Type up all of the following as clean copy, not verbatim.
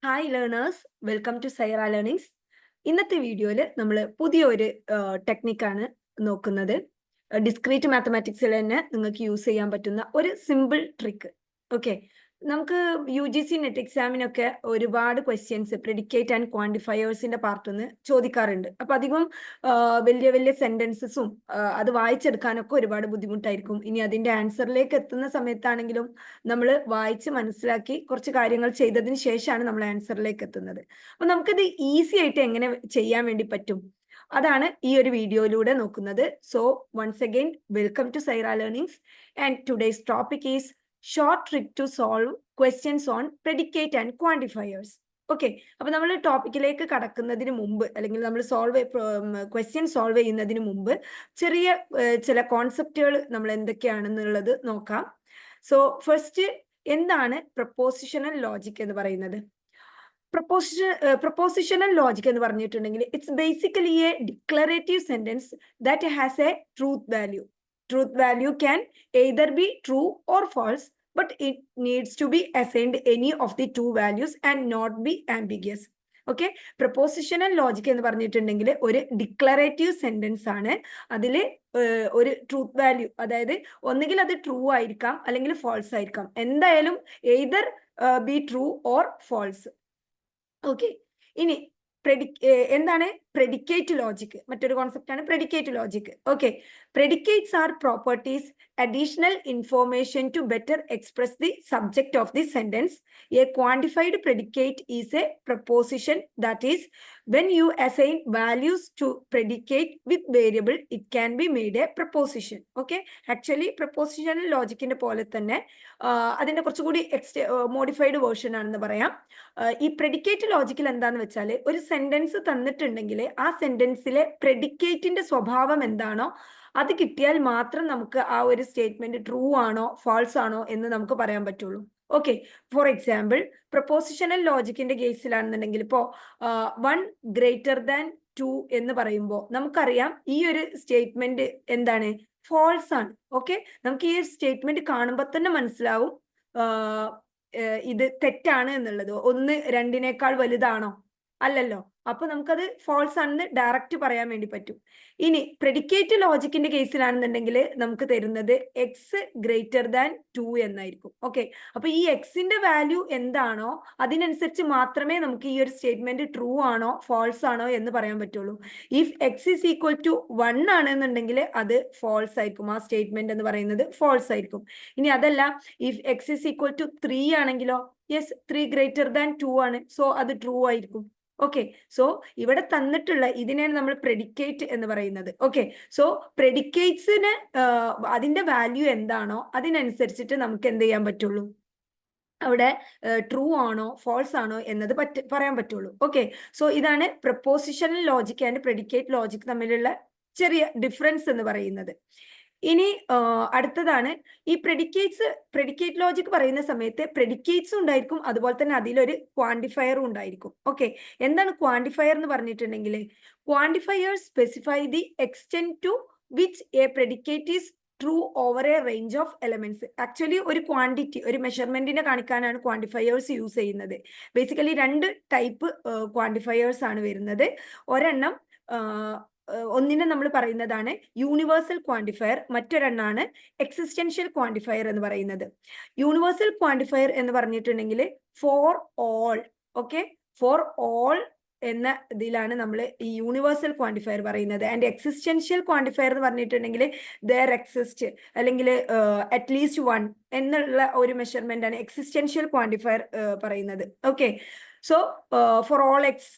Hi learners, welcome to Saira learnings. ഇന്നത്തെ വീഡിയോയിൽ നമ്മൾ പുതിയൊരു ടെക്നിക്കാണ് നോക്കുന്നത്. ഡിസ്ക്രീറ്റ് മാത്തമാറ്റിക്സിൽ തന്നെ നിങ്ങൾക്ക് യൂസ് ചെയ്യാൻ പറ്റുന്ന ഒരു സിമ്പിൾ ട്രിക്ക്. ഓക്കെ, നമുക്ക് UGC നെറ്റ് എക്സാമിനൊക്കെ ഒരുപാട് ക്വസ്റ്റ്യൻസ് പ്രെഡിക്കേറ്റ് ആൻഡ് ക്വാണ്ടിഫയേഴ്സിന്റെ പാർട്ടിൽ നിന്ന് ചോദിക്കാറുണ്ട്. അപ്പം അധികം വലിയ വലിയ സെന്റൻസസും അത് വായിച്ചെടുക്കാനൊക്കെ ഒരുപാട് ബുദ്ധിമുട്ടായിരിക്കും. ഇനി അതിന്റെ ആൻസറിലേക്ക് എത്തുന്ന സമയത്താണെങ്കിലും നമ്മൾ വായിച്ച് മനസ്സിലാക്കി കുറച്ച് കാര്യങ്ങൾ ചെയ്തതിന് ശേഷമാണ് നമ്മൾ ആൻസറിലേക്ക് എത്തുന്നത്. അപ്പൊ നമുക്കിത് ഈസി ആയിട്ട് എങ്ങനെ ചെയ്യാൻ വേണ്ടി പറ്റും, അതാണ് ഈ ഒരു വീഡിയോയിലൂടെ നോക്കുന്നത്. So once again welcome to Saira learnings and today's topic is short trick to solve questions on predicate and quantifiers. Okay, അപ്പൊ നമ്മൾ ടോപ്പിക്കിലേക്ക് കടക്കുന്നതിന് മുമ്പ് അല്ലെങ്കിൽ നമ്മൾ ക്വസ്റ്റ്യൻ സോൾവ് ചെയ്യുന്നതിന് മുമ്പ് ചെറിയ ചില കോൺസെപ്റ്റുകൾ നമ്മൾ എന്തൊക്കെയാണെന്നുള്ളത് നോക്കാം. സോ ഫസ്റ്റ്, എന്താണ് പ്രപ്പോസിഷണൽ ലോജിക് എന്ന് പറയുന്നത്? പ്രപ്പോസിഷണൽ ലോജിക് എന്ന് പറഞ്ഞിട്ടുണ്ടെങ്കിൽ it's basically a declarative sentence that has a truth value. Truth value can either be true or false, but it needs to be assigned any of the two values and not be ambiguous. Okay, propositional logic എന്ന് പറഞ്ഞിട്ടുണ്ടെങ്കിൽ ഒരു declarative sentence ആണ്. അതിൽ ഒരു truth value, അതായത് ഒന്നുകിൽ അത് true ആയിരിക്കാം അല്ലെങ്കിൽ ഫാൾസ് ആയിരിക്കാം. എന്തായാലും either be true or false. Okay, ഇനി എന്താണ് predicate logic? മറ്റൊരു കോൺസെപ്റ്റ് ആണ് predicate logic. Okay, predicates are properties, additional information to better express the subject of the sentence. A quantified predicate is a proposition, that is, when you assign values to predicate with variable, it can be made a proposition. Okay, actually propositional logic ന്റെ പോലെ തന്നെ അതിന്റെ കുറച്ചുകൂടി modified version ആണെന്ന് പറയാം. ഈ predicate ലോജിക്കിൽ എന്താന്ന് വെച്ചാൽ, ഒരു സെന്റൻസ് തന്നിട്ടുണ്ടെങ്കിൽ ആ സെന്റൻസിലെ പ്രെഡിക്കേറ്റിന്റെ സ്വഭാവം എന്താണോ അത് കിട്ടിയാൽ മാത്രം നമുക്ക് ആ ഒരു സ്റ്റേറ്റ്മെന്റ് ട്രൂ ആണോ ഫാൾസ് ആണോ എന്ന് നമുക്ക് പറയാൻ പറ്റുള്ളൂ. ഓക്കെ, ഫോർ എക്സാമ്പിൾ പ്രപ്പോസിഷണൽ ലോജിക്കിന്റെ കേസിലാണെന്നുണ്ടെങ്കിൽ ഇപ്പോ 1 ഗ്രേറ്റർ ദാൻ 2 എന്ന് പറയുമ്പോൾ നമുക്കറിയാം ഈ ഒരു സ്റ്റേറ്റ്മെന്റ് എന്താണ്, ഫാൾസ് ആണ്. ഓക്കെ, നമുക്ക് ഈ സ്റ്റേറ്റ്മെന്റ് കാണുമ്പോൾ തന്നെ മനസ്സിലാവും ഇത് തെറ്റാണ് എന്നുള്ളത്. 1 2 വലുതാണോ? അല്ലല്ലോ. അപ്പൊ നമുക്കത് ഫാൾസ് ആണെന്ന് ഡയറക്റ്റ് പറയാൻ വേണ്ടി പറ്റും. ഇനി പ്രെഡിക്കേറ്റ് ലോജിക്കിന്റെ കേസിലാണെന്നുണ്ടെങ്കിൽ നമുക്ക് തരുന്നത് എക്സ് ഗ്രേറ്റർ ദാൻ 2 എന്നായിരിക്കും. ഓക്കെ, അപ്പൊ ഈ എക്സിന്റെ വാല്യൂ എന്താണോ അതിനനുസരിച്ച് മാത്രമേ നമുക്ക് ഈ ഒരു സ്റ്റേറ്റ്മെന്റ് ട്രൂ ആണോ ഫാൾസ് ആണോ എന്ന് പറയാൻ പറ്റുള്ളൂ. If x is equal to 1 ആണെന്നുണ്ടെങ്കിൽ അത് ഫാൾസ് ആയിരിക്കും, ആ സ്റ്റേറ്റ്മെന്റ് എന്ന് പറയുന്നത് ഫാൾസ് ആയിരിക്കും. ഇനി അതല്ല, if x is equal to 3 ആണെങ്കിലോ, യെസ് 3 ഗ്രേറ്റർ ദാൻ 2 ആണ്, സോ അത് ട്രൂ ആയിരിക്കും. ഓക്കെ, സോ ഇവിടെ തന്നിട്ടുള്ള ഇതിനെയാണ് നമ്മൾ പ്രെഡിക്കേറ്റ് എന്ന് പറയുന്നത്. ഓക്കെ, സോ പ്രെഡിക്കേറ്റ്സിന് അതിന്റെ വാല്യൂ എന്താണോ അതിനനുസരിച്ചിട്ട് നമുക്ക് എന്ത് ചെയ്യാൻ പറ്റുള്ളൂ, അവിടെ ട്രൂ ആണോ ഫാൾസ് ആണോ എന്നത് പറയാൻ പറ്റുള്ളൂ. ഓക്കെ, സോ ഇതാണ് propositional logic and predicate logic തമ്മിലുള്ള ചെറിയ ഡിഫറൻസ് എന്ന് പറയുന്നത്. ഇനി അടുത്തതാണ് ഈ പ്രെഡിക്കേറ്റ് ലോജിക് പറയുന്ന സമയത്ത് പ്രെഡിക്കേറ്റ്സ് ഉണ്ടായിരിക്കും, അതുപോലെ തന്നെ അതിലൊരു ക്വാണ്ടിഫയറും ഉണ്ടായിരിക്കും. ഓക്കെ, എന്താണ് ക്വാണ്ടിഫയർ എന്ന് പറഞ്ഞിട്ടുണ്ടെങ്കിൽ, quantifiers specify the extent to which a predicate is true over a range of elements. Actually ഒരു ക്വാണ്ടിറ്റി, ഒരു മെഷർമെന്റിനെ കാണിക്കാനാണ് ക്വാണ്ടിഫയേഴ്സ് യൂസ് ചെയ്യുന്നത്. ബേസിക്കലി 2 ടൈപ്പ് ക്വാണ്ടിഫയേഴ്സ് ആണ് വരുന്നത്. ഒരെണ്ണം ഒന്നിനെ നമ്മൾ പറയുന്നതാണ് യൂണിവേഴ്സൽ ക്വാണ്ടിഫയർ, മറ്റൊരെണ്ണാണ് എക്സിസ്റ്റൻഷ്യൽ ക്വാണ്ടിഫയർ എന്ന് പറയുന്നത്. യൂണിവേഴ്സൽ ക്വാണ്ടിഫയർ എന്ന് പറഞ്ഞിട്ടുണ്ടെങ്കിൽ for all, okay, for all എന്ന ഇതിലാണ് നമ്മൾ ഈ യൂണിവേഴ്സൽ ക്വാണ്ടിഫയർ പറയുന്നത്. ആൻഡ് എക്സിസ്റ്റൻഷ്യൽ ക്വാണ്ടിഫയർ എന്ന് പറഞ്ഞിട്ടുണ്ടെങ്കിൽ ദർ എക്സിസ്റ്റ് അല്ലെങ്കിൽ അറ്റ്ലീസ്റ്റ് 1 എന്നുള്ള ഒരു മെഷർമെന്റ് ആണ് എക്സിസ്റ്റൻഷ്യൽ ക്വാണ്ടിഫയർ പറയുന്നത്. Okay, so for all x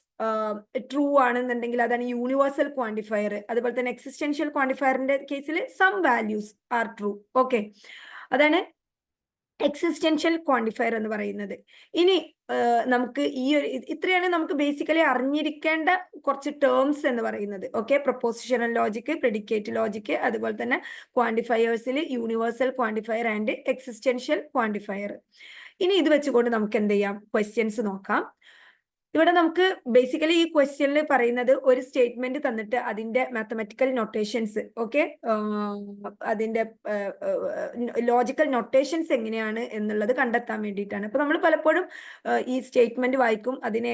true ആണെന്നുണ്ടെങ്കിൽ അതാണ് യൂണിവേഴ്സൽ ക്വാണ്ടിഫയർ. അതുപോലെ തന്നെ എക്സിസ്റ്റൻഷ്യൽ ക്വാണ്ടിഫയറിന്റെ കേസിൽ some values are true. Okay, അതാണ് എക്സിസ്റ്റൻഷ്യൽ ക്വാണ്ടിഫയർ എന്ന് പറയുന്നത്. ഇനി നമുക്ക് ഈ ഒരു ഇത്രയാണ് നമുക്ക് ബേസിക്കലി അറിഞ്ഞിരിക്കേണ്ട കുറച്ച് ടേംസ് എന്ന് പറയുന്നത്. Okay, propositional logic, predicate logic, അതുപോലെ തന്നെ ക്വാണ്ടിഫയേഴ്സിൽ universal quantifier and existential quantifier. ഇനി ഇത് വെച്ചുകൊണ്ട് നമുക്ക് എന്ത് ചെയ്യാം, ക്വസ്റ്റ്യൻസ് നോക്കാം. ഇവിടെ നമുക്ക് ബേസിക്കലി ഈ ക്വസ്റ്റ്യനിൽ പറയുന്നത് ഒരു സ്റ്റേറ്റ്മെന്റ് തന്നിട്ട് അതിന്റെ മാത്തമാറ്റിക്കൽ നൊട്ടേഷൻസ്, ഓക്കെ, അതിന്റെ ലോജിക്കൽ നൊട്ടേഷൻസ് എങ്ങനെയാണ് എന്നുള്ളത് കണ്ടെത്താൻ വേണ്ടിയിട്ടാണ്. അപ്പൊ നമ്മൾ പലപ്പോഴും ഈ സ്റ്റേറ്റ്മെന്റ് വായിക്കും, അതിന്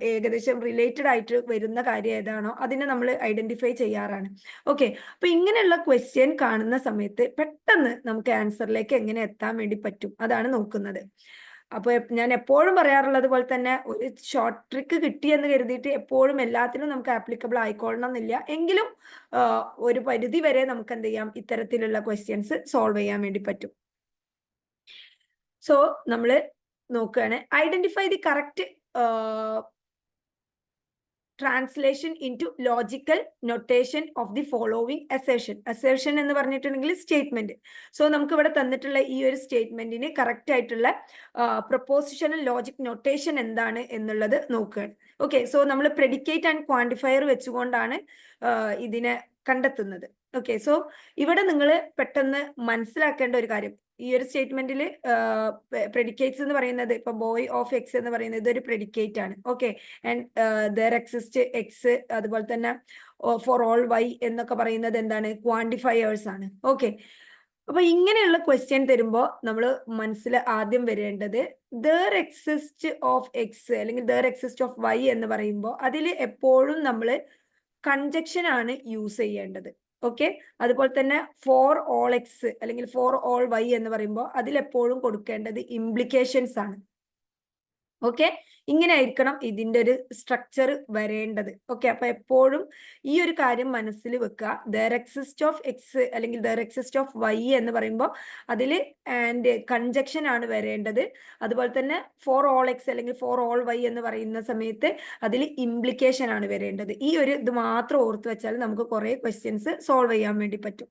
ഏകദേശം റിലേറ്റഡ് ആയിട്ട് വരുന്ന കാര്യം ഏതാണോ അതിനെ നമ്മൾ ഐഡന്റിഫൈ ചെയ്യാറാണ്. ഓക്കെ, അപ്പൊ ഇങ്ങനെയുള്ള ക്വസ്റ്റ്യൻ കാണുന്ന സമയത്ത് പെട്ടെന്ന് നമുക്ക് ആൻസറിലേക്ക് എങ്ങനെ എത്താൻ വേണ്ടി പറ്റും അതാണ് നോക്കുന്നത്. അപ്പൊ ഞാൻ എപ്പോഴും പറയാറുള്ളത് പോലെ തന്നെ ഒരു ഷോർട്ട് ട്രിക്ക് കിട്ടിയെന്ന് കരുതിയിട്ട് എപ്പോഴും എല്ലാത്തിനും നമുക്ക് ആപ്ലിക്കബിൾ ആയിക്കൊള്ളണം എന്നില്ല. എങ്കിലും ഒരു പരിധി വരെ നമുക്ക് എന്ത് ചെയ്യാം, ഇത്തരത്തിലുള്ള ക്വസ്റ്റ്യൻസ് സോൾവ് ചെയ്യാൻ വേണ്ടി പറ്റും. സോ നമ്മൾ നോക്കുകയാണ്, identify the correct translation into logical notation of the following assertion. Assertion എന്ന് പറഞ്ഞിട്ടുണ്ടെങ്കിൽ സ്റ്റേറ്റ്മെന്റ്. സോ നമുക്ക് ഇവിടെ തന്നിട്ടുള്ള ഈ ഒരു സ്റ്റേറ്റ്മെന്റിന് കറക്റ്റ് ആയിട്ടുള്ള പ്രൊപ്പോസിഷണൽ ലോജിക് നൊട്ടേഷൻ എന്താണ് എന്നുള്ളത് നോക്കുകയാണ്. ഓക്കെ, സോ നമ്മൾ പ്രെഡിക്കേറ്റ് ആൻഡ് ക്വാണ്ടിഫയർ വെച്ചുകൊണ്ടാണ് ഇതിനെ കണ്ടെത്തുന്നത്. ഓക്കെ, സോ ഇവിടെ നിങ്ങൾ പെട്ടെന്ന് മനസ്സിലാക്കേണ്ട ഒരു കാര്യം, ഈ ഒരു സ്റ്റേറ്റ്മെന്റിൽ പ്രെഡിക്കേറ്റ്സ് എന്ന് പറയുന്നത് ഇപ്പൊ ബോയ് ഓഫ് എക്സ് എന്ന് പറയുന്നത് ഇതൊരു പ്രെഡിക്കേറ്റ് ആണ്. Okay, and there exist X, അതുപോലെ തന്നെ ഫോർ ഓൾ വൈ എന്നൊക്കെ പറയുന്നത് എന്താണ്, ക്വാണ്ടിഫയേഴ്സ് ആണ്. ഓക്കെ, അപ്പൊ ഇങ്ങനെയുള്ള ക്വസ്റ്റ്യൻ തരുമ്പോൾ നമ്മൾ മനസ്സിൽ ആദ്യം വരേണ്ടത് ദർ എക്സിസ്റ്റ് ഓഫ് എക്സ് അല്ലെങ്കിൽ ദർ എക്സിസ്റ്റ് ഓഫ് വൈ എന്ന് പറയുമ്പോൾ അതിൽ എപ്പോഴും നമ്മൾ കൺജക്ഷൻ ആണ് യൂസ് ചെയ്യേണ്ടത്. ഓക്കെ, അതുപോലെ തന്നെ ഫോർ ഓൾ എക്സ് അല്ലെങ്കിൽ ഫോർ ഓൾ വൈ എന്ന് പറയുമ്പോൾ അതിലെപ്പോഴും കൊടുക്കേണ്ടത് ഇംപ്ലിക്കേഷൻസ് ആണ്. ഓക്കെ, ഇങ്ങനെ ആയിരിക്കണം ഇതിന്റെ ഒരു സ്ട്രക്ചർ വരേണ്ടത്. ഓക്കെ, അപ്പൊ എപ്പോഴും ഈ ഒരു കാര്യം മനസ്സിൽ വെക്കുക. ദർ എക്സിസ്റ്റ് ഓഫ് എക്സ് അല്ലെങ്കിൽ ദർ എക്സിസ്റ്റ് ഓഫ് വൈ എന്ന് പറയുമ്പോൾ അതിൽ ആൻഡ് കൺജക്ഷൻ ആണ് വരേണ്ടത്. അതുപോലെ തന്നെ ഫോർ ഓൾ എക്സ് അല്ലെങ്കിൽ ഫോർ ഓൾ വൈ എന്ന് പറയുന്ന സമയത്ത് അതിൽ ഇംപ്ലിക്കേഷൻ ആണ് വരേണ്ടത്. ഈ ഒരു ഇത് മാത്രം ഓർത്ത് വെച്ചാൽ നമുക്ക് കുറെ ക്വസ്റ്റ്യൻസ് സോൾവ് ചെയ്യാൻ വേണ്ടി പറ്റും.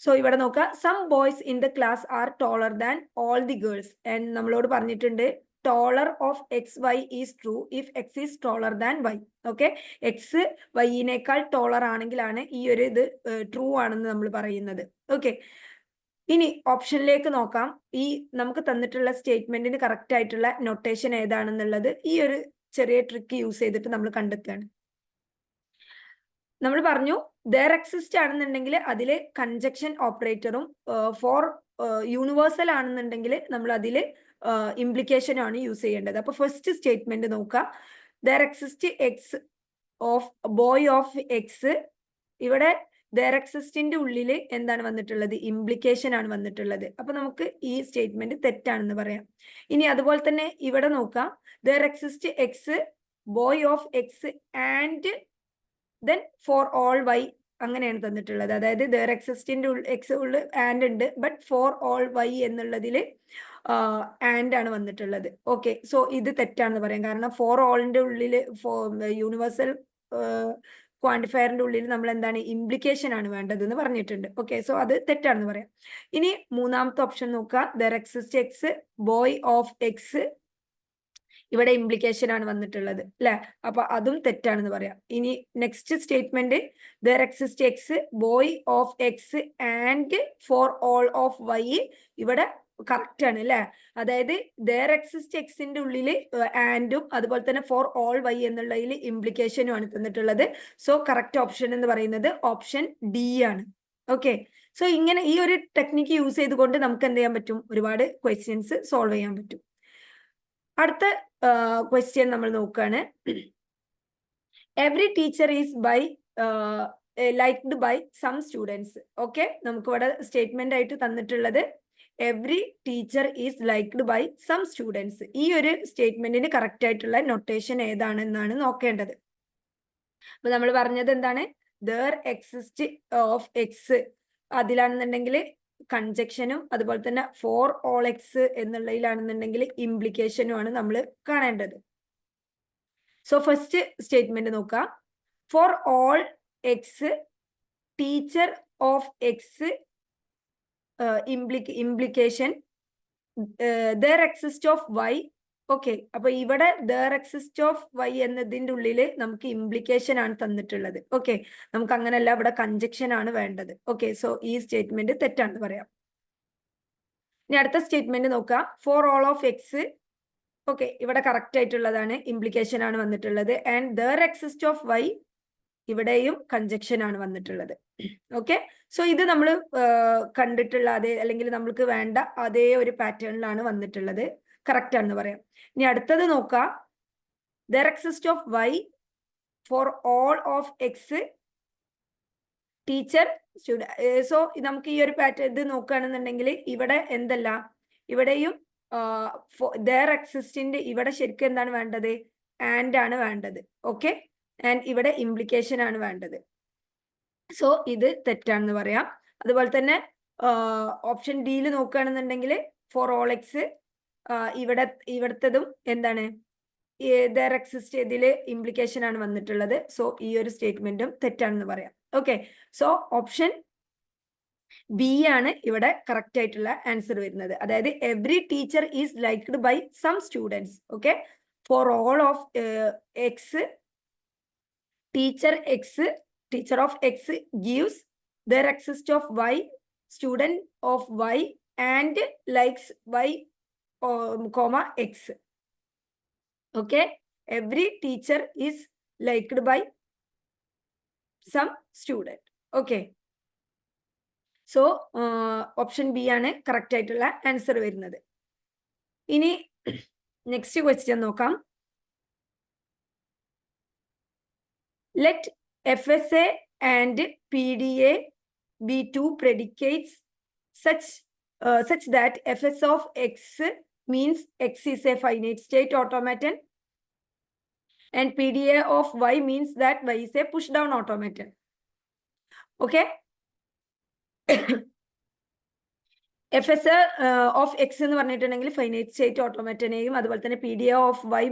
സോ ഇവിടെ നോക്കുക, some boys in the class are taller than all the girls. And നമ്മളോട് പറഞ്ഞിട്ടുണ്ട് taller of x y is true if x is taller than y. Okay, x വൈനേക്കാൾ ടോളർ ആണെങ്കിലാണ് ഈ ഒരു ഇത് ട്രൂ ആണെന്ന് നമ്മൾ പറയുന്നത്. ഓക്കെ, ഇനി ഓപ്ഷനിലേക്ക് നോക്കാം. ഈ നമുക്ക് തന്നിട്ടുള്ള സ്റ്റേറ്റ്മെന്റിന് കറക്റ്റ് ആയിട്ടുള്ള നൊട്ടേഷൻ ഏതാണെന്നുള്ളത് ഈ ഒരു ചെറിയ ട്രിക്ക് യൂസ് ചെയ്തിട്ട് നമ്മൾ കണ്ടെത്തുകയാണ്. നമ്മൾ പറഞ്ഞു ദർ എക്സിസ്റ്റ് ആണെന്നുണ്ടെങ്കിൽ അതിൽ കൺജക്ഷൻ ഓപ്പറേറ്ററും ഫോർ യൂണിവേഴ്സൽ ആണെന്നുണ്ടെങ്കിൽ നമ്മൾ അതിൽ ഇംപ്ലിക്കേഷൻ ആണ് യൂസ് ചെയ്യേണ്ടത്. അപ്പൊ ഫസ്റ്റ് സ്റ്റേറ്റ്മെന്റ് നോക്കാം, there exist X of boy of x. ഇവിടെ ദർ എക്സിസ്റ്റിന്റെ ഉള്ളിൽ എന്താണ് വന്നിട്ടുള്ളത്, ഇംപ്ലിക്കേഷൻ ആണ് വന്നിട്ടുള്ളത്. അപ്പൊ നമുക്ക് ഈ സ്റ്റേറ്റ്മെന്റ് തെറ്റാണെന്ന് പറയാം. ഇനി അതുപോലെ തന്നെ ഇവിടെ നോക്കാം, there exist x boy of x and then for all y അങ്ങനെയാണ് തന്നിട്ടുള്ളത്. അതായത് ദർ എക്സിസ്റ്റിന്റെ എക്സ് ഉള്ളിൽ ആൻഡ് ഉണ്ട്, ബട്ട് ഫോർ ഓൾ വൈ എന്നുള്ളതിൽ ആൻഡ് ആണ് വന്നിട്ടുള്ളത്. ഓക്കെ, സോ ഇത് തെറ്റാണെന്ന് പറയാം. കാരണം ഫോർ ഓളിന്റെ ഉള്ളിൽ യൂണിവേഴ്സൽ ക്വാണ്ടിഫയറിന്റെ ഉള്ളിൽ നമ്മൾ എന്താണ് ഇംപ്ലിക്കേഷൻ ആണ് വേണ്ടതെന്ന് പറഞ്ഞിട്ടുണ്ട്. ഓക്കെ, സോ അത് തെറ്റാണെന്ന് പറയാം. ഇനി മൂന്നാമത്തെ ഓപ്ഷൻ നോക്കുക, there exist x boy of x. ഇവിടെ ഇംപ്ലിക്കേഷൻ ആണ് വന്നിട്ടുള്ളത് അല്ലെ, അപ്പൊ അതും തെറ്റാണെന്ന് പറയാം. ഇനി next statement there exist x boy of x and for all of y. ഇവിടെ കറക്റ്റ് ആണ് അല്ലെ, അതായത് ദർ എക്സിസ്റ്റ് എക്സിന്റെ ഉള്ളിൽ ആൻഡും അതുപോലെ തന്നെ ഫോർ ഓൾ വൈ എന്നുള്ളതിൽ ഇംപ്ലിക്കേഷനും ആണ് തന്നിട്ടുള്ളത്. സോ കറക്റ്റ് ഓപ്ഷൻ എന്ന് പറയുന്നത് ഓപ്ഷൻ ഡി ആണ്. ഓക്കെ, സോ ഇങ്ങനെ ഈ ഒരു ടെക്നിക്ക് യൂസ് ചെയ്തുകൊണ്ട് നമുക്ക് എന്ത് ചെയ്യാൻ പറ്റും, ഒരുപാട് ക്വസ്റ്റ്യൻസ് സോൾവ് ചെയ്യാൻ പറ്റും. അടുത്ത ക്വസ്റ്റ്യൻ നമ്മൾ നോക്കുകയാണ്, every teacher is by liked by some students. Okay, നമുക്ക് ഇവിടെ സ്റ്റേറ്റ്മെന്റ് ആയിട്ട് തന്നിട്ടുള്ളത് every teacher is liked by some students. ഈ ഒരു സ്റ്റേറ്റ്മെന്റിന് കറക്റ്റ് ആയിട്ടുള്ള നൊട്ടേഷൻ ഏതാണെന്നാണ് നോക്കേണ്ടത്. അപ്പൊ നമ്മൾ പറഞ്ഞത് എന്താണ്, ദർ എക്സിസ്റ്റ് ഓഫ് എക്സ് അതിലാണെന്നുണ്ടെങ്കിൽ കൺജക്ഷനും അതുപോലെ തന്നെ ഫോർ ഓൾ എക്സ് എന്നുള്ളതിലാണെന്നുണ്ടെങ്കിൽ ഇംപ്ലിക്കേഷനും ആണ് നമ്മൾ കാണേണ്ടത്. സോ ഫസ്റ്റ് സ്റ്റേറ്റ്മെന്റ് നോക്കാം, for all x teacher of x implication there exist of y. Okay, അപ്പൊ ഇവിടെ ദർ എക്സിസ്റ്റ് ഓഫ് വൈ എന്നതിന്റെ ഉള്ളിൽ നമുക്ക് ഇംപ്ലിക്കേഷൻ ആണ് തന്നിട്ടുള്ളത്. ഓക്കെ, നമുക്ക് അങ്ങനെയല്ല, ഇവിടെ കൺജക്ഷൻ ആണ് വേണ്ടത്. ഓക്കെ, സോ ഈ സ്റ്റേറ്റ്മെന്റ് തെറ്റാണെന്ന് പറയാം. ഇനി അടുത്ത സ്റ്റേറ്റ്മെന്റ് നോക്കാം, for all of x okay, ഇവിടെ കറക്റ്റ് ആയിട്ടുള്ളതാണ്, ഇംപ്ലിക്കേഷൻ ആണ് വന്നിട്ടുള്ളത്. And there exist of y, ഇവിടെയും കൺജക്ഷൻ ആണ് വന്നിട്ടുള്ളത്. ഓക്കെ, സോ ഇത് നമ്മൾ കണ്ടിട്ടുള്ള അതേ, അല്ലെങ്കിൽ നമ്മൾക്ക് വേണ്ട അതേ ഒരു പാറ്റേണിലാണ് വന്നിട്ടുള്ളത്. കറക്റ്റ് ആണെന്ന് പറയാം. ഇനി അടുത്തത് നോക്കാം. There exist of y for all of x teacher student. So നമുക്ക് ഈ ഒരു പാറ്റേൺ ഇത് നോക്കുകയാണെന്നുണ്ടെങ്കിൽ ഇവിടെ എന്തല്ല, ഇവിടെയും ദർ എക്സിസ്റ്റിന്റെ ഇവിടെ ശരിക്കും എന്താണ് വേണ്ടത്, ആൻഡ് ആണ് വേണ്ടത്. ഓക്കെ, ആൻഡ് ഇവിടെ ഇംപ്ലിക്കേഷൻ ആണ് വേണ്ടത്. സോ ഇത് തെറ്റാണെന്ന് പറയാം. അതുപോലെ തന്നെ ഓപ്ഷൻ ഡിയിൽ നോക്കുകയാണെന്നുണ്ടെങ്കിൽ ഫോർ ഓൾ എക്സ്, ഇവിടുത്തതും എന്താണ്, ദർ എക്സിസ്റ്റ് ഇതിൽ ഇംപ്ലിക്കേഷൻ ആണ് വന്നിട്ടുള്ളത്. സോ ഈ ഒരു സ്റ്റേറ്റ്മെന്റും തെറ്റാണെന്ന് പറയാം. ഓക്കെ, സോ ഓപ്ഷൻ ബി ആണ് ഇവിടെ കറക്റ്റ് ആയിട്ടുള്ള ആൻസർ വരുന്നത്. അതായത് every teacher is liked by some students. Okay, for all of x teacher of x gives their exist of y, student of y and likes y, comma x. Okay, every teacher is liked by some student. Okay, so option B ആണ് correct ആയിട്ടുള്ള answer വരുന്നത്. ഇനി next question നോക്കാം. Let FSA and PDA be two predicates such that FS of X means X is a finite state automaton and PDA of Y means that Y is a push down automaton. Okay. FS of X എന്ന് പറഞ്ഞിട്ടുണ്ടെങ്കിൽ finite state ഓട്ടോമാറ്റനെയും അതുപോലെ തന്നെ PDA of Y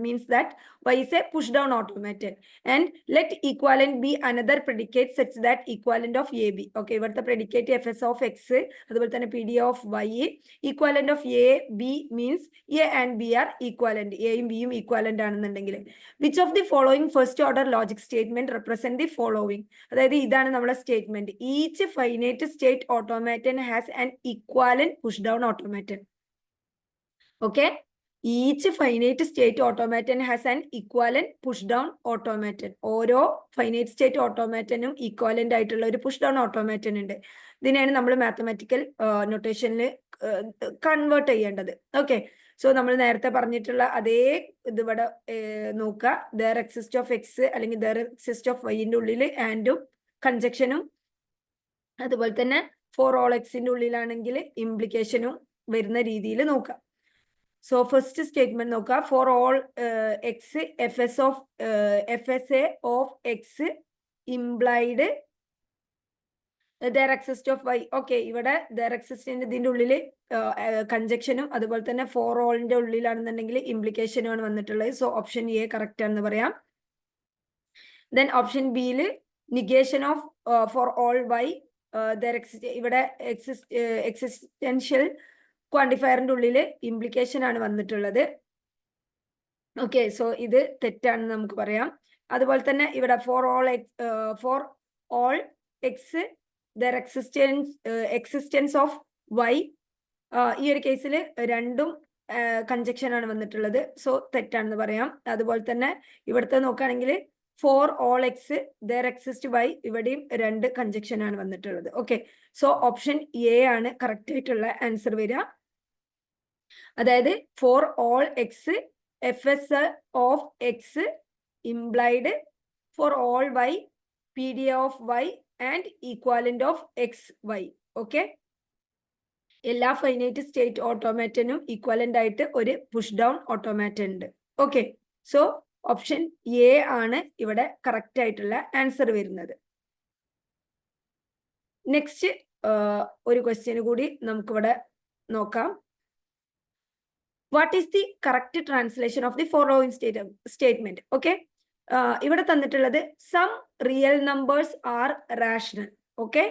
means that Y is a push down automaton and let equivalent be another predicate such that equivalent of AB. Okay, ഇവിടുത്തെ predicate FS of X അതുപോലെ തന്നെ PDA of Y, equivalent of A B means A and B are equivalent. എയും ബിയും equivalent ആണെന്നുണ്ടെങ്കിൽ which of the following first order logic statement represent the following. അതായത് ഇതാണ് നമ്മുടെ statement. Each finite state automaton has an equivalent push down automaton. Okay, each finite state automaton has an equivalent push down automaton. ഓരോ finite state ഓട്ടോമാറ്റനും equivalent ആയിട്ടുള്ള ഒരു push down ഓട്ടോമാറ്റൻ ഉണ്ട്. ഇതിനെയാണ് നമ്മൾ മാത്തമാറ്റിക്കൽ നൊട്ടേഷനിൽ കൺവേർട്ട് ചെയ്യേണ്ടത്. ഓക്കെ, സോ നമ്മൾ നേരത്തെ പറഞ്ഞിട്ടുള്ള അതേ ഇതിവിടെ നോക്കുക. ദർ എക്സിസ്റ്റ് ഓഫ് എക്സ് അല്ലെങ്കിൽ ദർ എക്സിസ്റ്റ് ഓഫ് വൈൻ്റെ ഉള്ളിൽ ആൻഡും കൺജക്ഷനും, അതുപോലെ തന്നെ ഫോർ ഓൾ എക്സിന്റെ ഉള്ളിലാണെങ്കിൽ ഇംപ്ലിക്കേഷനും വരുന്ന രീതിയിൽ നോക്കാം. സോ ഫസ്റ്റ് സ്റ്റേറ്റ്മെന്റ് നോക്കാം. For all x FSA of x implied there exist of y. Okay, ഇവിടെ ദർ എക്സിസ്റ്റിന്റെ ഇതിന്റെ ഉള്ളിൽ കൺജക്ഷനും അതുപോലെ തന്നെ ഫോർ ഓളിന്റെ ഉള്ളിലാണെന്നുണ്ടെങ്കിൽ ഇംപ്ലിക്കേഷനും ആണ് വന്നിട്ടുള്ളത്. സോ ഓപ്ഷൻ എ കറക്റ്റ് ആണെന്ന് പറയാം. ദെൻ ഓപ്ഷൻ ബിയിൽ നിഗേഷൻ ഓഫ് ഫോർ ഓൾ വൈ, ഇവിടെ എക്സിസ്റ്റൻഷ്യൽ ക്വാണ്ടിഫയറിന്റെ ഉള്ളിൽ ഇംപ്ലിക്കേഷൻ ആണ് വന്നിട്ടുള്ളത്. ഓക്കെ, സോ ഇത് തെറ്റാണെന്ന് നമുക്ക് പറയാം. അതുപോലെ തന്നെ ഇവിടെ for all x there existence of y, ഈ ഒരു കേസിൽ രണ്ടും കൺജക്ഷൻ ആണ് വന്നിട്ടുള്ളത്. സോ തെറ്റാണെന്ന് പറയാം. അതുപോലെ തന്നെ ഇവിടുത്തെ നോക്കുകയാണെങ്കിൽ for all x there exist y, ഇവിടെയും രണ്ട് കൺജക്ഷൻ ആണ് വന്നിട്ടുള്ളത്. ഓക്കെ, സോ ഓപ്ഷൻ എ ആണ് കറക്റ്റ് ആയിട്ടുള്ള ആൻസർ വരിക. അതായത് for all x FS of x implied for all y PDA of y and equivalent of x y. Okay, എല്ലാ finite state ഓട്ടോമാറ്റനും ഈക്വലന്റ് ആയിട്ട് ഒരു പുഷ് ഡൗൺ ഓട്ടോമാറ്റൻ ഉണ്ട്. ഓക്കെ, സോ ഓപ്ഷൻ എ ആണ് ഇവിടെ കറക്റ്റ് ആയിട്ടുള്ള ആൻസർ വരുന്നത്. നെക്സ്റ്റ് ഒരു ക്വസ്റ്റ്യൻ കൂടി നമുക്കിവിടെ നോക്കാം. What is the correct translation of the following statement? Okay, ഇവിടെ തന്നിട്ടുള്ളത് some real numbers are rational. Okay,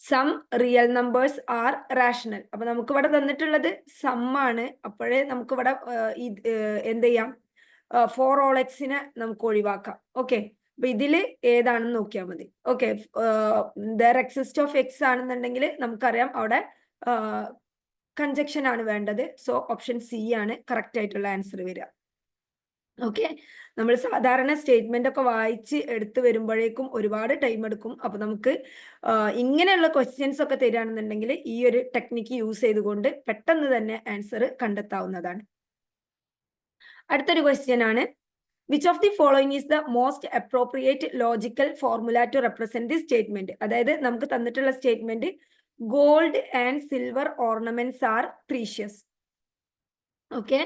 some real numbers are rational. അപ്പൊ നമുക്കിവിടെ തന്നിട്ടുള്ളത് സം ആണ്. അപ്പോഴേ നമുക്കിവിടെ എന്ത് ചെയ്യാം, ഫോർ ഓൾ എക്സിനെ നമുക്ക് ഒഴിവാക്കാം. ഓക്കെ, അപ്പൊ ഇതില് ഏതാണെന്ന് നോക്കിയാൽ മതി. Okay, there exist of x ആണെന്നുണ്ടെങ്കിൽ നമുക്കറിയാം അവിടെ കൺജക്ഷൻ ആണ് വേണ്ടത്. സോ ഓപ്ഷൻ സി ആണ് കറക്റ്റ് ആയിട്ടുള്ള ആൻസർ വരിക. ഓക്കെ, നമ്മൾ സാധാരണ സ്റ്റേറ്റ്മെന്റ് ഒക്കെ വായിച്ച് എടുത്തു വരുമ്പോഴേക്കും ഒരുപാട് ടൈം എടുക്കും. അപ്പൊ നമുക്ക് ഇങ്ങനെയുള്ള ക്വസ്റ്റ്യൻസ് ഒക്കെ തരികയാണെന്നുണ്ടെങ്കിൽ ഈ ഒരു ടെക്നിക്ക് യൂസ് ചെയ്തുകൊണ്ട് പെട്ടെന്ന് തന്നെ ആൻസർ കണ്ടെത്താവുന്നതാണ്. അടുത്തൊരു ക്വസ്റ്റ്യൻ ആണ്, which of the following is the most appropriate logical formula to represent the statement. അതായത് നമുക്ക് തന്നിട്ടുള്ള statement gold and silver ornaments are precious. Okay,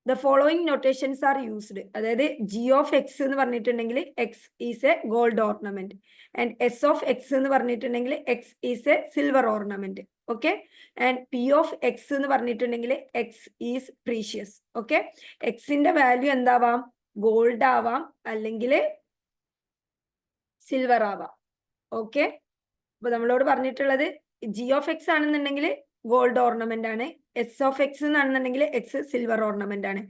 the following notations are used. അതായത് ജി ഓഫ് എക്സ് എന്ന് പറഞ്ഞിട്ടുണ്ടെങ്കിൽ x is a gold ornament and S of x എന്ന് പറഞ്ഞിട്ടുണ്ടെങ്കിൽ x is a silver ornament. Okay, and P of x എന്ന് പറഞ്ഞിട്ടുണ്ടെങ്കിൽ x is precious. Okay, എക്സിന്റെ value എന്താവാം? Gold ആവാം, അല്ലെങ്കിൽ സിൽവർ ആവാം. ഓക്കെ, അപ്പൊ നമ്മളോട് പറഞ്ഞിട്ടുള്ളത് ജി ഓഫ് എക്സ് ആണെന്നുണ്ടെങ്കിൽ ഗോൾഡ് ഓർണമെന്റ് ആണ്, എസ് ഓഫ് എക്സ് എന്നാണെന്നുണ്ടെങ്കിൽ എക്സ് സിൽവർ ഓർണമെന്റ് ആണ്.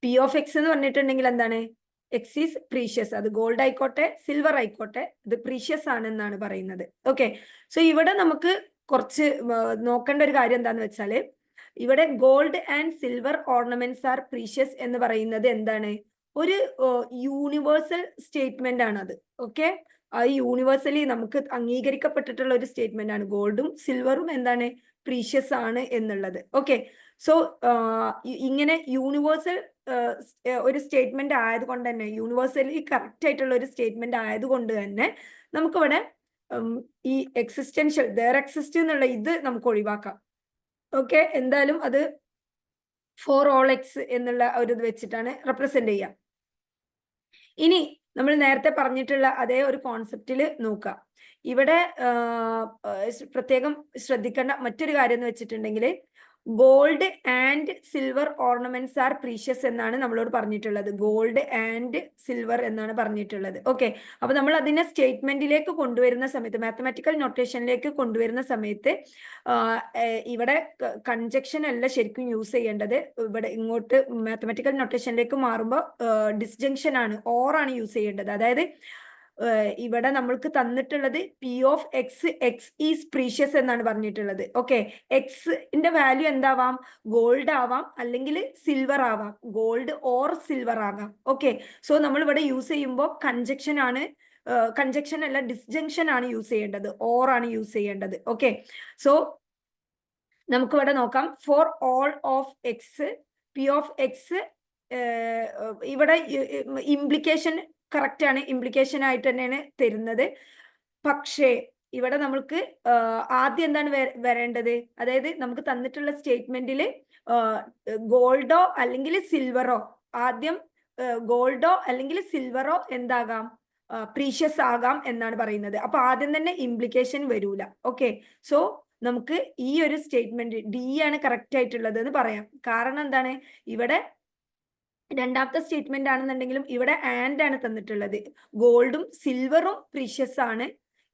പി ഓഫ് എക്സ് എന്ന് പറഞ്ഞിട്ടുണ്ടെങ്കിൽ എന്താണ്? X is precious. അത് ഗോൾഡ് ആയിക്കോട്ടെ സിൽവർ ആയിക്കോട്ടെ ഇത് പ്രീഷ്യസ് ആണ് എന്നാണ് പറയുന്നത്. ഓക്കെ, സോ ഇവിടെ നമുക്ക് കുറച്ച് നോക്കേണ്ട ഒരു കാര്യം എന്താന്ന് വെച്ചാല്, ഇവിടെ gold and silver ornaments are precious എന്ന് പറയുന്നത് എന്താണ്? ഒരു യൂണിവേഴ്സൽ സ്റ്റേറ്റ്മെന്റ് ആണ് അത്. ഓക്കെ, ആ യൂണിവേഴ്സലി നമുക്ക് അംഗീകരിക്കപ്പെട്ടിട്ടുള്ള ഒരു സ്റ്റേറ്റ്മെന്റ് ആണ് ഗോൾഡും സിൽവറും എന്താണ്? പ്രീഷ്യസ് ആണ് എന്നുള്ളത്. ഓക്കെ, സോ ഇങ്ങനെ യൂണിവേഴ്സൽ ഒരു സ്റ്റേറ്റ്മെന്റ് ആയതുകൊണ്ട് തന്നെ, യൂണിവേഴ്സലി കറക്റ്റ് ആയിട്ടുള്ള ഒരു സ്റ്റേറ്റ്മെന്റ് ആയതുകൊണ്ട് തന്നെ നമുക്കിവിടെ ഈ എക്സിസ്റ്റൻഷ്യൽ ദർ എക്സിസ്റ്റ് എന്നുള്ള ഇത് നമുക്ക് ഒഴിവാക്കാം. ഓക്കെ, എന്തായാലും അത് ഫോർ ഓൾ എക്സ് എന്നുള്ള ഒരു ഇത് വെച്ചിട്ടാണ് റെപ്രസെന്റ് ചെയ്യുക. ഇനി നമ്മൾ നേരത്തെ പറഞ്ഞിട്ടുള്ള അതേ ഒരു കോൺസെപ്റ്റിൽ നോക്കാം. ഇവിടെ പ്രത്യേകം ശ്രദ്ധിക്കേണ്ട മറ്റൊരു കാര്യം എന്ന് വെച്ചിട്ടുണ്ടെങ്കിൽ gold and silver ornaments are precious എന്നാണ് നമ്മളോട് പറഞ്ഞിട്ടുള്ളത്. ഗോൾഡ് ആൻഡ് സിൽവർ എന്നാണ് പറഞ്ഞിട്ടുള്ളത്. ഓക്കെ, അപ്പൊ നമ്മൾ അതിനെ സ്റ്റേറ്റ്മെന്റിലേക്ക് കൊണ്ടുവരുന്ന സമയത്ത്, മാത്തമാറ്റിക്കൽ നൊട്ടേഷനിലേക്ക് കൊണ്ടുവരുന്ന സമയത്ത് ഇവിടെ കൺജക്ഷൻ അല്ല ശരിക്കും യൂസ് ചെയ്യേണ്ടത്. ഇവിടെ ഇങ്ങോട്ട് മാത്തമാറ്റിക്കൽ നൊട്ടേഷനിലേക്ക് മാറുമ്പോൾ ഡിസ്ജങ്ഷൻ ആണ്, ഓർ ആണ് യൂസ് ചെയ്യേണ്ടത്. അതായത് ഇവിടെ നമ്മൾക്ക് തന്നിട്ടുള്ളത് P of X, X is precious എന്നാണ് പറഞ്ഞിട്ടുള്ളത്. ഓക്കെ, എക്സിന്റെ വാല്യൂ എന്താവാം? ഗോൾഡ് ആവാം, അല്ലെങ്കിൽ സിൽവർ ആവാം. ഗോൾഡ് ഓർ സിൽവർ ആകാം. ഓക്കെ, സോ നമ്മൾ ഇവിടെ യൂസ് ചെയ്യുമ്പോൾ കൺജക്ഷൻ ആണ്, കൺജക്ഷൻ അല്ല ഡിസ്ജങ്ഷൻ ആണ് യൂസ് ചെയ്യേണ്ടത്, ഓർ ആണ് യൂസ് ചെയ്യേണ്ടത്. ഓക്കെ, സോ നമുക്ക് ഇവിടെ നോക്കാം. For all of X, P of x, ഇവിടെ ഇംപ്ലിക്കേഷൻ കറക്റ്റ് ആണ്, ഇംപ്ലിക്കേഷൻ ആയിട്ട് തന്നെയാണ് തരുന്നത്. പക്ഷേ ഇവിടെ നമ്മൾക്ക് ആദ്യം എന്താണ് വരേണ്ടത്? അതായത് നമുക്ക് തന്നിട്ടുള്ള സ്റ്റേറ്റ്മെന്റിൽ ഗോൾഡോ അല്ലെങ്കിൽ സിൽവറോ, ആദ്യം ഗോൾഡോ അല്ലെങ്കിൽ സിൽവറോ എന്താകാം? പ്രീഷ്യസ് ആകാം എന്നാണ് പറയുന്നത്. അപ്പൊ ആദ്യം തന്നെ ഇംപ്ലിക്കേഷൻ വരൂല. ഓക്കെ, സോ നമുക്ക് ഈ ഒരു സ്റ്റേറ്റ്മെന്റ് ഡി ആണ് കറക്റ്റ് ആയിട്ടുള്ളത് എന്ന് പറയാം. കാരണം എന്താണ്? ഇവിടെ രണ്ടാമത്തെ സ്റ്റേറ്റ്മെന്റ് ആണെന്നുണ്ടെങ്കിലും ഇവിടെ ആൻഡ് ആണ് തന്നിട്ടുള്ളത്. ഗോൾഡും സിൽവറും പ്രീഷ്യസ് ആണ്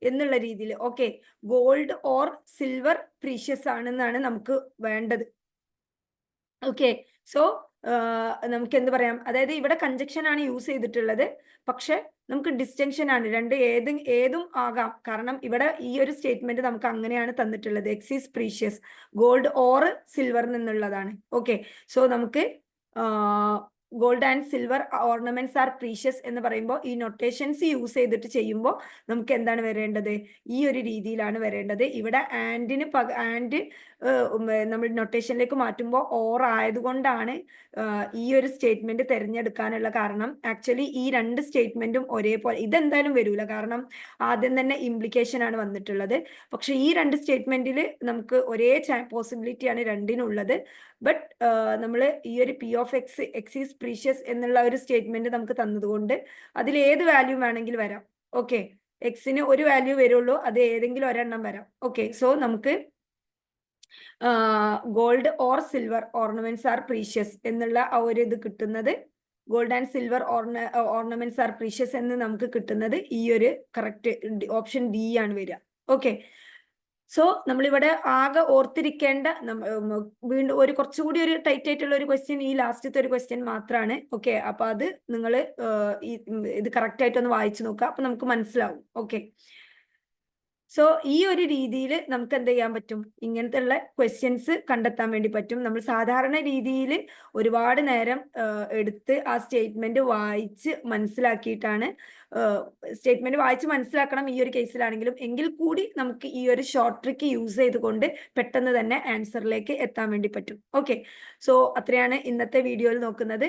എന്നുള്ള രീതിയിൽ. Okay, gold or silver precious ആണെന്നാണ് നമുക്ക് വേണ്ടത്. ഓക്കെ, സോ നമുക്ക് എന്ത് പറയാം? അതായത് ഇവിടെ കൺജക്ഷൻ ആണ് യൂസ് ചെയ്തിട്ടുള്ളത്, പക്ഷെ നമുക്ക് ഡിസ്റ്റിങ്ഷൻ ആണ്. ഏതും ആകാം. കാരണം ഇവിടെ ഈ ഒരു സ്റ്റേറ്റ്മെന്റ് നമുക്ക് അങ്ങനെയാണ് തന്നിട്ടുള്ളത്. X is precious, gold or silver എന്നുള്ളതാണ്. ഓക്കെ, സോ നമുക്ക് gold and silver ornaments are precious എന്ന് പറയുമ്പോൾ ഈ നൊട്ടേഷൻസ് യൂസ് ചെയ്തിട്ട് ചെയ്യുമ്പോൾ നമുക്ക് എന്താണ് വരേണ്ടത്? ഈ ഒരു രീതിയിലാണ് വരേണ്ടത്. ഇവിടെ ആൻഡിന് ആൻഡ് നമ്മൾ നൊട്ടേഷനിലേക്ക് മാറ്റുമ്പോൾ ഓർ ആയതുകൊണ്ടാണ് ഈ ഒരു സ്റ്റേറ്റ്മെന്റ് തിരഞ്ഞെടുക്കാനുള്ള കാരണം. ആക്ച്വലി ഈ രണ്ട് സ്റ്റേറ്റ്മെന്റും ഒരേപോലെ, ഇതെന്തായാലും വരൂല, കാരണം ആദ്യം തന്നെ ഇംപ്ലിക്കേഷൻ ആണ് വന്നിട്ടുള്ളത്. പക്ഷെ ഈ രണ്ട് സ്റ്റേറ്റ്മെന്റിൽ നമുക്ക് ഒരേ പോസിബിലിറ്റി ആണ് രണ്ടിനുള്ളത്. ബട്ട് നമ്മൾ ഈ ഒരു P of X, X is precious എന്നുള്ള ഒരു സ്റ്റേറ്റ്മെന്റ് നമുക്ക് തന്നതുകൊണ്ട് അതിൽ ഏത് വാല്യൂ വേണമെങ്കിൽ വരാം. ഓക്കെ, എക്സിന് ഒരു വാല്യൂ വരുള്ളൂ, അത് ഏതെങ്കിലും ഒരെണ്ണം വരാം. ഓക്കെ, സോ നമുക്ക് gold or silver ornaments are precious എന്നുള്ള ആ ഒരു ഇത് കിട്ടുന്നത്, gold and silver ornaments are precious എന്ന് നമുക്ക് കിട്ടുന്നത് ഈ ഒരു കറക്റ്റ് ഓപ്ഷൻ ഡി ആണ് വരിക. ഓക്കെ, സോ നമ്മളിവിടെ ആകെ ഓർത്തിരിക്കേണ്ട വീണ്ടും ഒരു കുറച്ചുകൂടി ഒരു ടൈറ്റ് ആയിട്ടുള്ള ഒരു ക്വസ്റ്റ്യൻ, ഈ ലാസ്റ്റത്തെ ഒരു ക്വസ്റ്റ്യൻ മാത്രമാണ്. ഓക്കെ, അപ്പൊ അത് നിങ്ങൾ ഇത് കറക്റ്റ് ആയിട്ടൊന്ന് വായിച്ചു നോക്കുക, അപ്പൊ നമുക്ക് മനസ്സിലാവും. ഓക്കെ, സോ ഈ ഒരു രീതിയിൽ നമുക്ക് എന്ത് ചെയ്യാൻ പറ്റും, ഇങ്ങനത്തെ ഉള്ള ക്വസ്റ്റ്യൻസ് കണ്ടെത്താൻ വേണ്ടി പറ്റും. നമ്മൾ സാധാരണ രീതിയിൽ ഒരുപാട് നേരം എടുത്ത് ആ സ്റ്റേറ്റ്മെന്റ് വായിച്ച് മനസ്സിലാക്കിയിട്ടാണ്, സ്റ്റേറ്റ്മെന്റ് വായിച്ച് മനസ്സിലാക്കണം ഈ ഒരു കേസിലാണെങ്കിലും, എങ്കിൽ കൂടി നമുക്ക് ഈ ഒരു ഷോർട്ട് ട്രിക്ക് യൂസ് ചെയ്തുകൊണ്ട് പെട്ടെന്ന് തന്നെ ആൻസറിലേക്ക് എത്താൻ വേണ്ടി പറ്റും. ഓക്കെ, സോ അത്രയാണ് ഇന്നത്തെ വീഡിയോയിൽ നോക്കുന്നത്.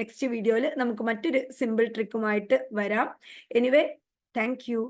നെക്സ്റ്റ് വീഡിയോയിൽ നമുക്ക് മറ്റൊരു സിമ്പിൾ ട്രിക്കുമായിട്ട് വരാം. Anyway, thank you.